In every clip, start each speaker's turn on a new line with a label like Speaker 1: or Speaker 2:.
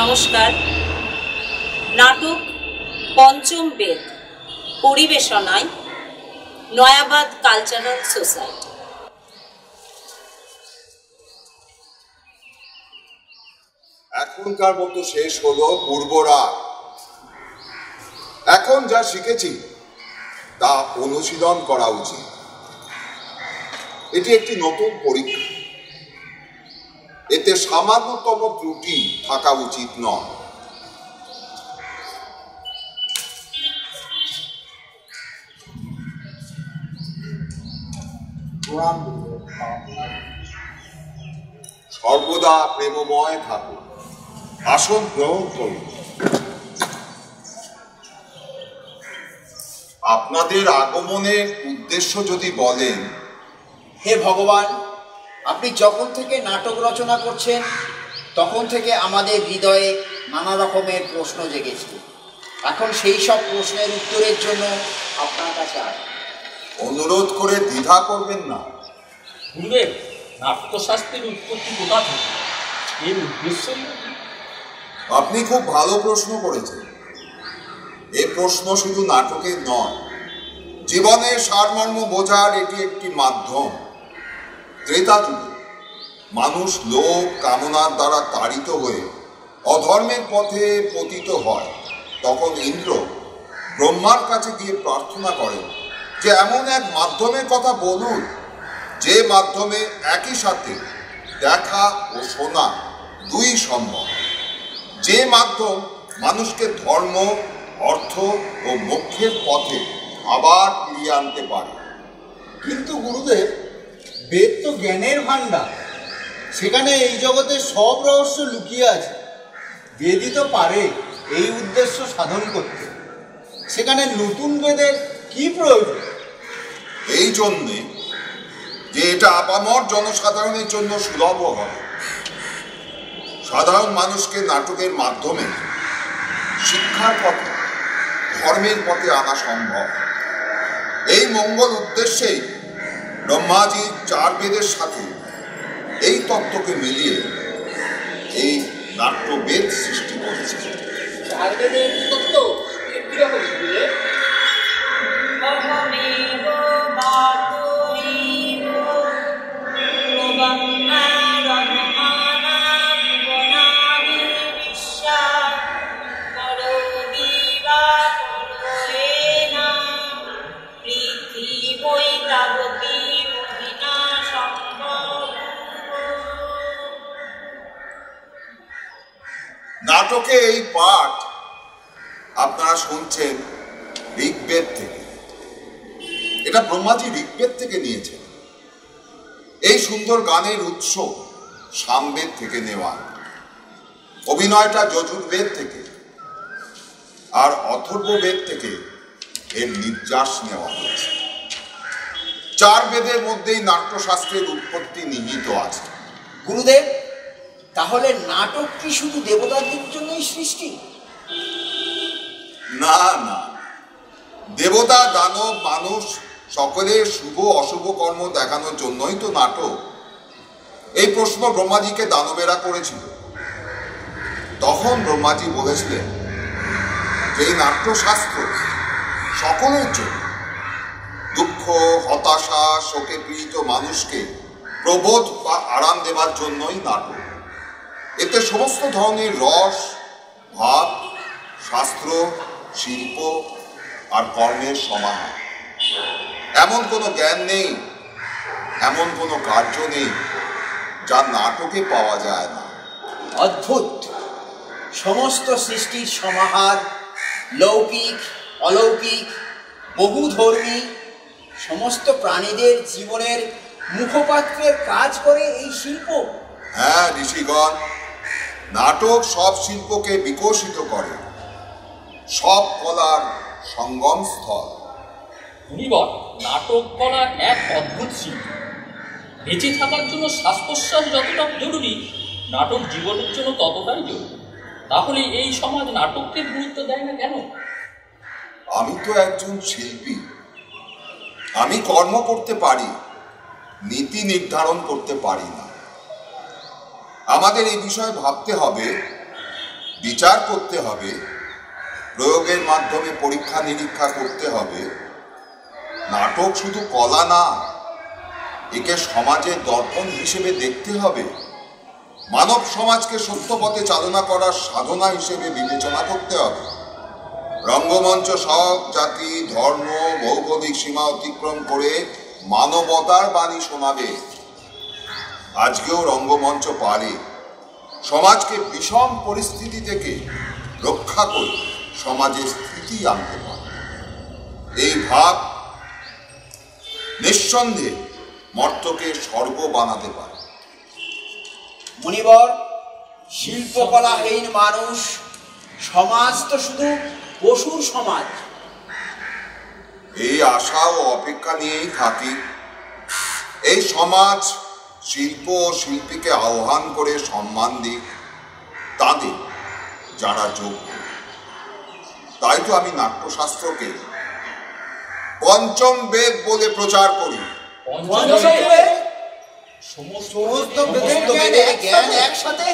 Speaker 1: নমস্কার। নাটক পঞ্চম বেদ পরিবেশনায় নয়াবাদ কালচারাল সোসাইটি।
Speaker 2: এখনকার মতো শেষ হলো পূর্বরাগ। এখন যা শিখেছি তা অনুশীলন করা উচিত। এটি একটি নতুন পরীক্ষা, এতে সামান্যতম ত্রুটি থাকা উচিত নয়। সর্বদা প্রেমময় থাকুন। আসন গ্রহণ করুন। আপনাদের আগমনের উদ্দেশ্য যদি বলেন।
Speaker 3: হে ভগবান, আপনি যখন থেকে নাটক রচনা করছেন তখন থেকে আমাদের হৃদয়ে নানা রকমের প্রশ্ন জেগেছে। এখন সেই সব প্রশ্নের উত্তরের জন্য আপনার কাছে আসি।
Speaker 2: অনুরোধ করে দ্বিধা করবেন না।
Speaker 4: গুরুদেব, নাট্যশাস্ত্রের উৎপত্তি কোথা থেকে? এর উদ্দেশ্য
Speaker 2: আপনি খুব ভালো প্রশ্ন করেছেন। এই প্রশ্ন শুধু নাটকের নয়, জীবনের সারমর্ম বোঝার এটি একটি মাধ্যম। ত্রেতা যুগে মানুষ লোভ কামনার দ্বারা তাড়িত হয়ে অধর্মের পথে পতিত হয়। তখন ইন্দ্র ব্রহ্মার কাছে গিয়ে প্রার্থনা করেন যে এমন এক মাধ্যমের কথা বলুন যে মাধ্যমে একই সাথে দেখা ও শোনা দুই সম্ভব, যে মাধ্যম মানুষকে ধর্ম, অর্থ ও মোক্ষের পথে আবার ফিরিয়ে আনতে পারে।
Speaker 5: কিন্তু গুরুদেব, বেদ তো জ্ঞানের ভাণ্ডার, সেখানে এই জগতের সব রহস্য লুকিয়ে আছে। বেদই তো পারে এই উদ্দেশ্য সাধন করতে, সেখানে নতুন বেদের কি প্রয়োজন?
Speaker 2: এই জন্যে যে এটা আপামর জনসাধারণের জন্য সুলভ হবে। সাধারণ মানুষকে নাটকের মাধ্যমে শিক্ষার পথে, ধর্মের পথে আনা সম্ভব। এই মঙ্গল উদ্দেশ্যেই ব্রহ্মাজি চার বেদের সাথে এই তত্ত্বকে মিলিয়ে এই নাট্যবেদ সৃষ্টি করেছে।
Speaker 4: চার বেদের তত্ত্ব কিরকম?
Speaker 2: নাটকে এই পাঠ আপনারা শুনছেন ঋগ্বেদ থেকে। এটা ব্রহ্মাজি ঋগ্বেদ থেকে নিয়েছেন। এই সুন্দর গানের উৎস সামবেদ থেকে নেওয়া, অভিনয়টা যজুর্বেদ থেকে, আর অথর্ববেদ থেকে এর নির্যাস নেওয়া হয়েছে। চার বেদের মধ্যেই নাট্যশাস্ত্রের উৎপত্তি নিহিত আছে।
Speaker 3: গুরুদেব, তাহলে নাটক কি শুধু দেবতাদের জন্যই সৃষ্টি?
Speaker 2: না না, দেবতা, দানব, মানুষ সকলের শুভ অশুভ কর্ম দেখানোর জন্যই তো নাটক। এই প্রশ্ন ব্রহ্মাজিকে দানবেরা করেছিল। তখন ব্রহ্মাজি বলেছিলেন যে এই নাট্যশাস্ত্র সকলের জন্য, দুঃখ, হতাশা, শোকে পীড়িত মানুষকে প্রবোধ বা আরাম দেবার জন্যই নাটক। এতে সমস্ত ধরনের রস, ভাব, শাস্ত্র, শিল্প আর কর্মের সমাহার। এমন কোনো জ্ঞান নেই, এমন কোনো কার্য নেই যা নাটকে পাওয়া যায় না।
Speaker 3: অদ্ভুত! সমস্ত সৃষ্টির সমাহার, লৌকিক, অলৌকিক, বহুধর্মী, সমস্ত প্রাণীদের জীবনের মুখপাত্রের কাজ করে এই শিল্প।
Speaker 2: হ্যাঁ ঋষিগণ, নাটক সব শিল্পকে বিকশিত করে, সব কলার সঙ্গম স্থল।
Speaker 4: মুনিবর, নাটক কলা এক অদ্ভুত শিল্প। বেঁচে থাকার জন্য শ্বাস প্রশ্বাস যতটা জরুরি, নাটক জীবনের জন্য ততটাই জরুরি। তাহলে এই সমাজ নাটককে গুরুত্ব দেয় না কেন?
Speaker 2: আমি তো একজন শিল্পী, আমি কর্ম করতে পারি, নীতি নির্ধারণ করতে পারি না। আমাদের এই বিষয়ে ভাবতে হবে বিচার করতে হবে, প্রয়োগের মাধ্যমে পরীক্ষা নিরীক্ষা করতে হবে। নাটক শুধু কলা না, একে সমাজের দর্পণ হিসেবে দেখতে হবে, মানব সমাজকে সত্য পথে চালনা করার সাধনা হিসেবে বিবেচনা করতে হবে। রঙ্গমঞ্চ সব জাতি, ধর্ম, ভৌগোলিক সীমা অতিক্রম করে মানবতার বাণী শোনাবে। আজকেও রঙ্গমঞ্চ পারে সমাজকে বিষম পরিস্থিতি থেকে রক্ষা করে সমাজে স্থিতি আনতে পারে। এই ভাব নিঃসন্দেহে মর্ত্যকে স্বর্গ বানাতে পারে।
Speaker 3: মুনিবর, শিল্পকলাহীন মানুষ সমাজ তো শুধু পশুর সমাজ।
Speaker 2: এই আশা ও অপেক্ষা নিয়েই থাকি এই সমাজ শিল্প ও শিল্পীকে আহ্বান করে সম্মান দিক তাদের যারা যোগ্য। তাই তো আমি নাট্যশাস্ত্রকে পঞ্চম বেদ বলে প্রচার করি।
Speaker 3: সমস্ত বেদের জ্ঞান একসাথে।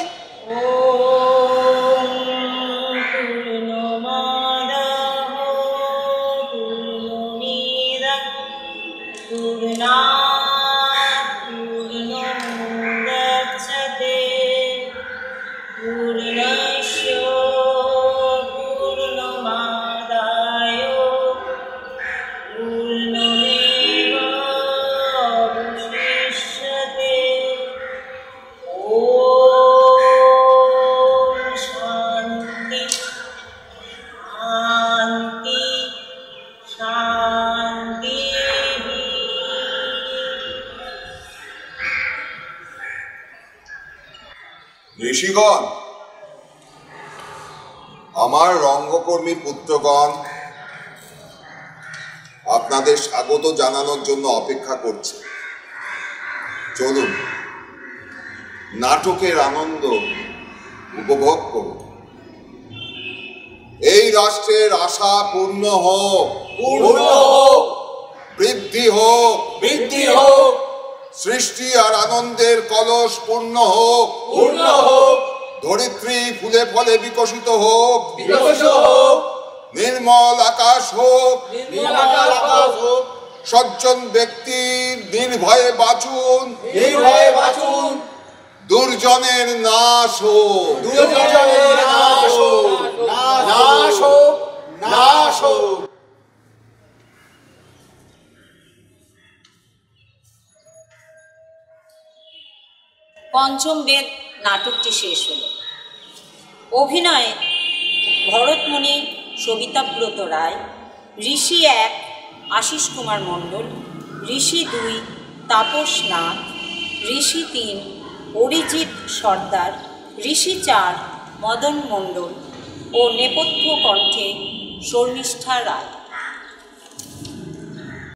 Speaker 2: ঋষিগণ, আমার রঙ্গকর্মী পুত্রগণ আপনাদের স্বাগত জানানোর জন্য অপেক্ষা করছে। চলুন নাটকের আনন্দ উপভোগ করুন। এই রাষ্ট্রের আশা পূর্ণ হোক, বৃদ্ধি হোক, সৃষ্টি আর আনন্দের কলস পূর্ণ হোক, ধরিত্রী ফুলে ফলে বিকশিত হোক, নির্মল আকাশ হোক, সজ্জন ব্যক্তি নির্ভয়ে বাঁচুন, দুর্জনের নাশ হোক,
Speaker 1: পঞ্চম বেদ নাটকটি শেষ হল। অভিনয়ে ভরতমণি সবিতাব্রত রায়, ঋষি 1 আশিস কুমার মণ্ডল, ঋষি 2 তাপস নাথ, ঋষি 3 অরিজিৎ সর্দার, ঋষি 4 মদন মণ্ডল ও নেপথ্য কণ্ঠে শর্মিষ্ঠা রায়।